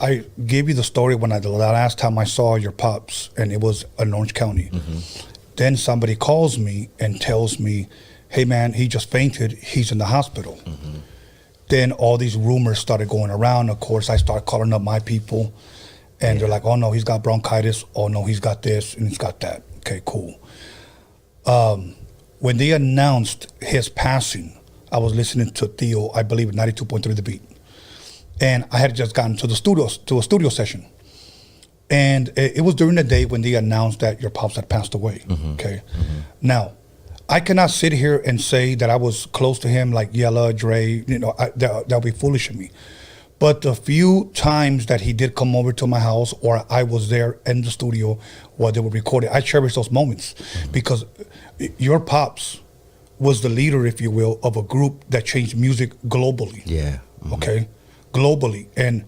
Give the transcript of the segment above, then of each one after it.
I gave you the story when the last time I saw your pops, and it was in Orange County. Then somebody calls me and tells me, hey man, he just fainted, he's in the hospital. Then all these rumors started going around. Of course, I started calling up my people, and they're like, oh no, he's got bronchitis, oh no, he's got this, and he's got that. Okay, cool. When they announced his passing, I was listening to Theo, I believe, 92.3 The Beat. And I had just gotten to the studios, to a studio session. And it was during the day when they announced that your pops had passed away, okay? Now, I cannot sit here and say that I was close to him like Yella, Dre, you know, that would be foolish of me. But the few times that he did come over to my house or I was there in the studio while they were recording, I cherish those moments because your pops was the leader, if you will, of a group that changed music globally. Okay? Globally. And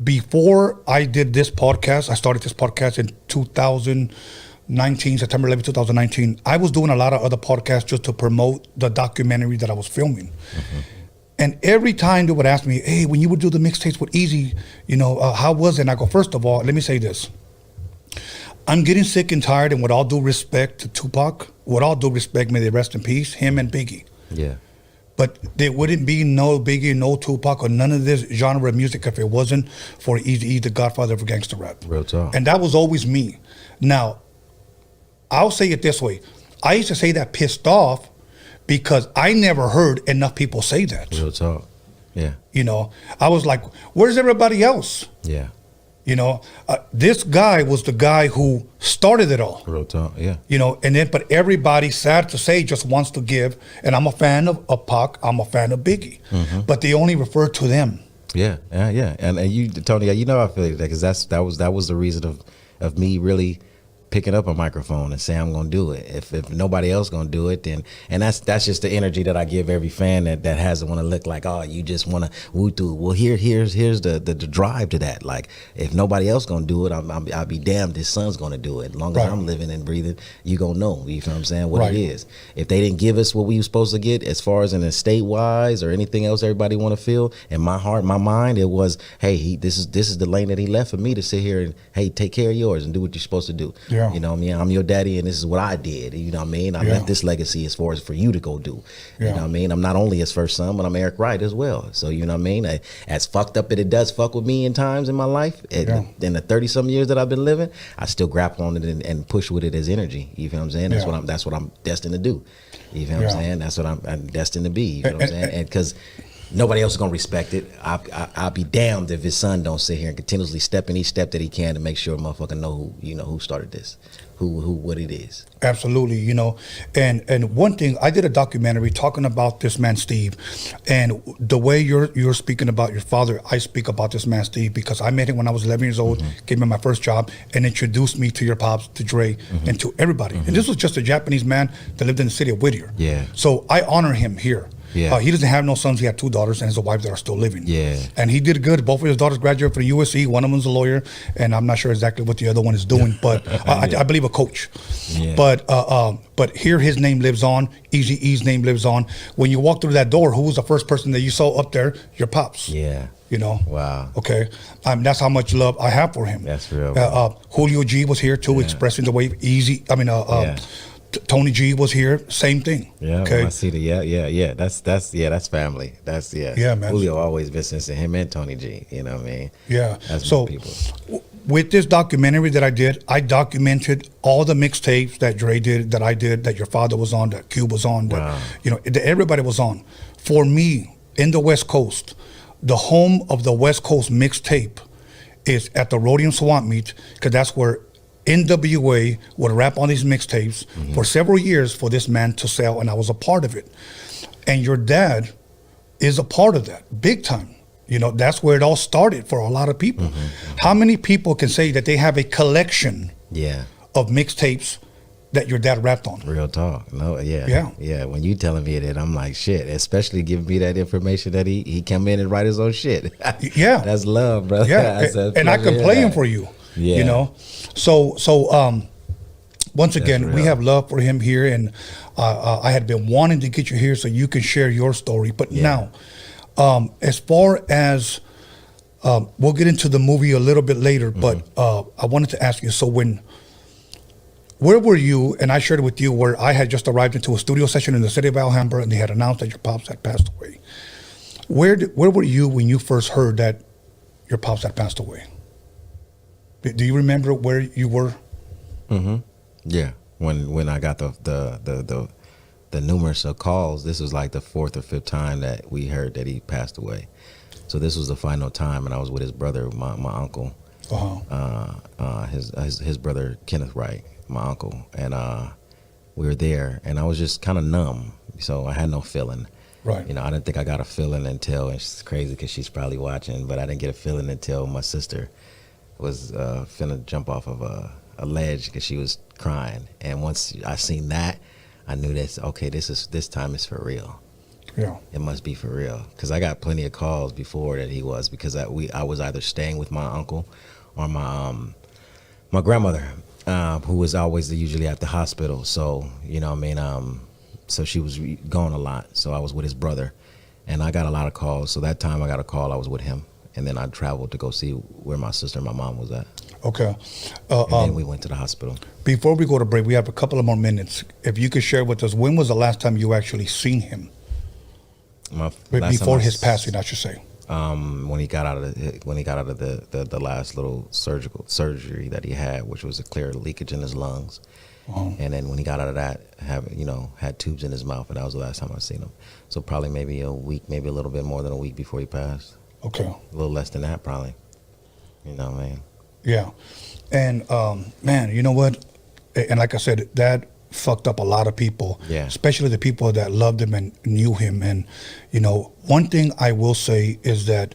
before I did this podcast, I started this podcast in 2019, September 11, 2019. I was doing a lot of other podcasts just to promote the documentary that I was filming. And every time they would ask me, hey, when you would do the mixtapes with Eazy, you know, how was it? And I go, first of all, let me say this. I'm getting sick and tired, and with all due respect to Tupac, with all due respect, may they rest in peace, him and Biggie. But there wouldn't be no Biggie, no Tupac, or none of this genre of music if it wasn't for Eazy-E, the godfather of gangster rap. Real talk. And that was always me. Now, I'll say it this way. I used to say that pissed off because I never heard enough people say that. Real talk. Yeah. You know, I was like, where's everybody else? Yeah. You know, this guy was the guy who started it all. Real talk, yeah. You know, and then, but everybody, sad to say, just wants to give. And I'm a fan of Pac, I'm a fan of Biggie, but they only refer to them. Yeah. And you, Tony, you know I feel like that because that was the reason of me really picking up a microphone and saying I'm gonna do it. If nobody else gonna do it, then and that's just the energy that I give every fan that hasn't want to look like, oh, you just want to woo through. Well, here's the drive to that. Like if nobody else gonna do it, I'll be damned his son's gonna do it. As long as I'm living and breathing, you gonna know. You know what I'm saying? What it is. If they didn't give us what we were supposed to get, as far as an estate wise or anything else, everybody want to feel. In my heart, my mind, it was, hey, this is the lane that he left for me to sit here and hey, take care of yours and do what you're supposed to do. You know what I mean? I'm your daddy and this is what I did. You know what I mean? I left this legacy as far as for you to go do. You know what I mean? I'm not only his first son, but I'm Eric Wright as well. So you know what I mean? As fucked up as it does fuck with me in times in my life, in the 30-some years that I've been living, I still grapple on it and push with it as energy. You feel what I'm saying? That's what I'm destined to do. You feel what I'm saying? That's what I'm destined to be. You know what I'm saying? And because nobody else is gonna respect it. I'll be damned if his son don't sit here and continuously step in each step that he can to make sure a motherfucker know who started this, what it is. Absolutely, you know, and one thing, I did a documentary talking about this man Steve, and the way you're speaking about your father, I speak about this man Steve because I met him when I was 11 years old, gave him my first job, and introduced me to your pops, to Dre, and to everybody. And this was just a Japanese man that lived in the city of Whittier. So I honor him here. He doesn't have no sons. He had 2 daughters and his wife that are still living. And he did good. Both of his daughters graduated from USC. One of them's a lawyer, and I'm not sure exactly what the other one is doing, but I believe a coach. But here his name lives on. Eazy-E's name lives on. When you walk through that door, who was the first person that you saw up there? Your pops. You know. Wow. Okay. That's how much love I have for him. That's real. Julio G was here too, expressing the way Tony G was here, same thing. Okay. I see the that's family. That's man. Julio always been since him and Tony G. You know what I mean? That's so people. With this documentary that I did, I documented all the mixtapes that Dre did, that I did, that your father was on, that Cube was on, that that everybody was on. For me, in the West Coast, the home of the West Coast mixtape is at the Roadium Swamp Meet, because that's where NWA would rap on these mixtapes for several years for this man to sell, and I was a part of it. And your dad is a part of that, big time. You know, that's where it all started for a lot of people. How many people can say that they have a collection of mixtapes that your dad rapped on? Real talk. No, when you telling me that, I'm like, shit, especially giving me that information that he come in and write his own shit. That's love, bro. And I can play him for you. You know, so once again, we have love for him here, and I had been wanting to get you here so you can share your story. But now, as far as We'll get into the movie a little bit later, but I wanted to ask you, so where were you, and I shared it with you, where I had just arrived into a studio session in the city of Alhambra, and they had announced that your pops had passed away. Where were you when you first heard that your pops had passed away? Do you remember where you were? Yeah, when I got the numerous calls, this was like the fourth or fifth time that we heard that he passed away. So this was the final time, and I was with his brother, my uncle, his brother Kenneth Wright, my uncle, and we were there, and I was just kind of numb, so I had no feeling. Right. You know, I didn't think I got a feeling until, and it's crazy because she's probably watching, but I didn't get a feeling until my sister was finna jump off of a ledge because she was crying, and once I seen that, I knew that okay, this time is for real. Yeah, it must be for real, because I got plenty of calls before that he was, because I was either staying with my uncle or my grandmother, who was always usually at the hospital. So you know what I mean. So she was gone a lot. So I was with his brother, and I got a lot of calls. So that time I got a call, I was with him, and then I traveled to go see where my sister and my mom was at. Okay. And then we went to the hospital. Before we go to break, we have a couple of more minutes. If you could share with us, when was the last time you actually seen him? Before his passing, I should say. When he got out of the last little surgery that he had, which was a clear leakage in his lungs. And then when he got out of that, had tubes in his mouth, and that was the last time I seen him. So probably maybe a week, maybe a little bit more than a week before he passed. Okay. A little less than that, probably. You know what I mean? Yeah. And man, you know what? And like I said, that fucked up a lot of people. Yeah. Especially the people that loved him and knew him. And one thing I will say is that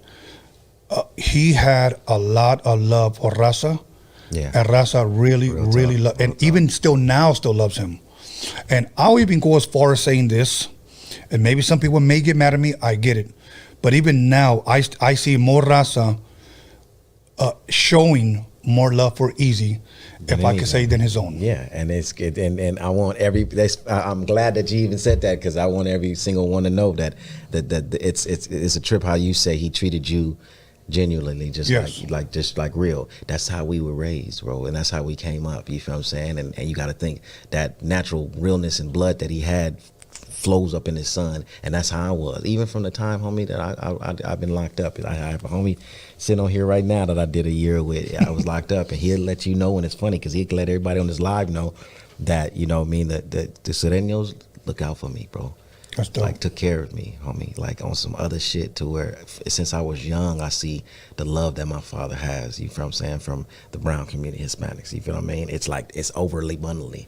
he had a lot of love for Raza. Yeah. And Raza really loved, and even still loves him. And I'll even go as far as saying this, and maybe some people may get mad at me, I get it. But even now, I see more Raza showing more love for Eazy, if I could say, than his own. Yeah, and it's good, and I want I'm glad that you even said that, because I want every single one to know that it's a trip how you say he treated you genuinely, just like real. That's how we were raised, bro, and that's how we came up. You feel what I'm saying? And you got to think that natural realness and blood that he had flows up in his son, and that's how I was. Even from the time, homie, that I've been locked up. I have a homie sitting on here right now that I did a year with. I was locked up, and he'll let you know, and it's funny because he can let everybody on his live know that, you know what I mean, the Sureños look out for me, bro. That's dope. Like, took care of me, homie, like on some other shit, to where since I was young, I see the love that my father has, you feel what I'm saying, from the brown community, Hispanics, you feel what I mean? It's like, it's overly bundly.